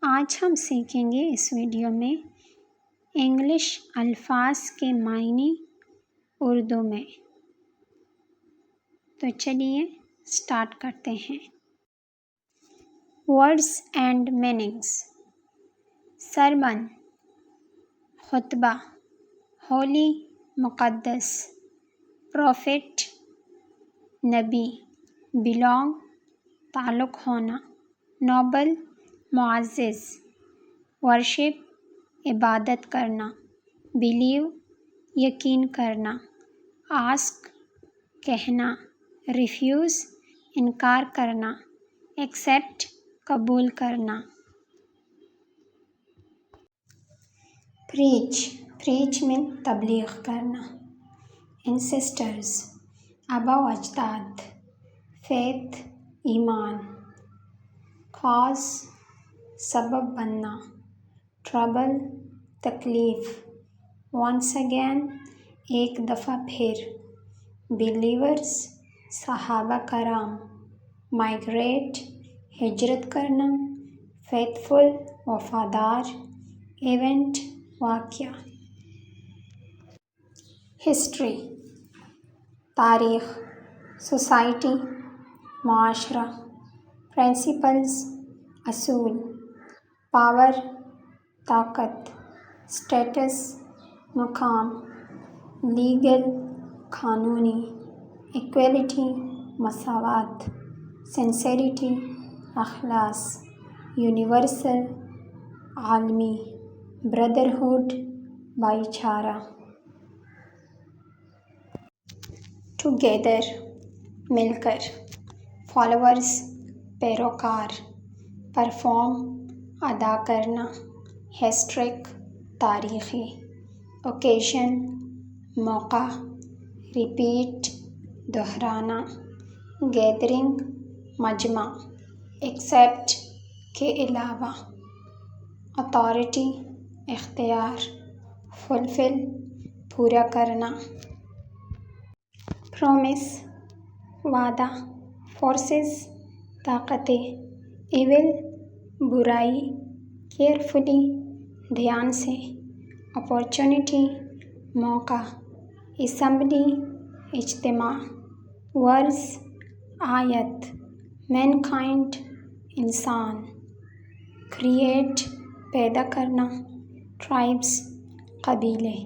آج ہم سیکھیں گے اس ویڈیو میں انگلش الفاظ کے معنی اردو میں۔ تو چلیے اسٹارٹ کرتے ہیں۔ ورڈز اینڈ میننگز: سرمن، خطبہ، ہولی مقدس، پروفٹ نبی، بلانگ تعلق ہونا، نوبل معزز، ورشپ عبادت کرنا، بلیو یقین کرنا، آسک کہنا، ریفیوز انکار کرنا، ایکسیپٹ قبول کرنا۔ پریچ میں تبلیغ کرنا، انسسٹرز آبا و اجداد، فیتھ ایمان، کاز سبب بننا، ٹربل تکلیف، ونس اگین ایک دفعہ پھر، بلیورز صحابہ کرام، مائگریٹ ہجرت کرنا، فیتھفل وفادار، ایونٹ واقعہ۔ ہسٹری تاریخ، سوسائٹی معاشرہ، پرنسپلز اصول، پاور طاقت، اسٹیٹس مقام، لیگل قانونی، ایکویلٹی مساوات، سنسیریٹی اخلاص، یونیورسل عالمی، بردرہوڈ بھائی چارہ۔ ٹوگیدر مل کر، فالوورز پیروکار، پرفارم ادا کرنا، ہسٹرک تاریخی، اوکیژن موقع، ریپیٹ دہرانا، گیدرنگ مجمع، ایکسیپٹ کے علاوہ، اتھارٹی اختیار، فلفل پورا کرنا۔ پرومس وعدہ، فورسز طاقتیں، ایول برائی، کیئرفلی دھیان سے، اپارچونٹی موقع، اسمبلی اجتماع، ورز آیت، مینکائنڈ انسان، کریٹ پیدا کرنا، ٹرائبس قبیلے۔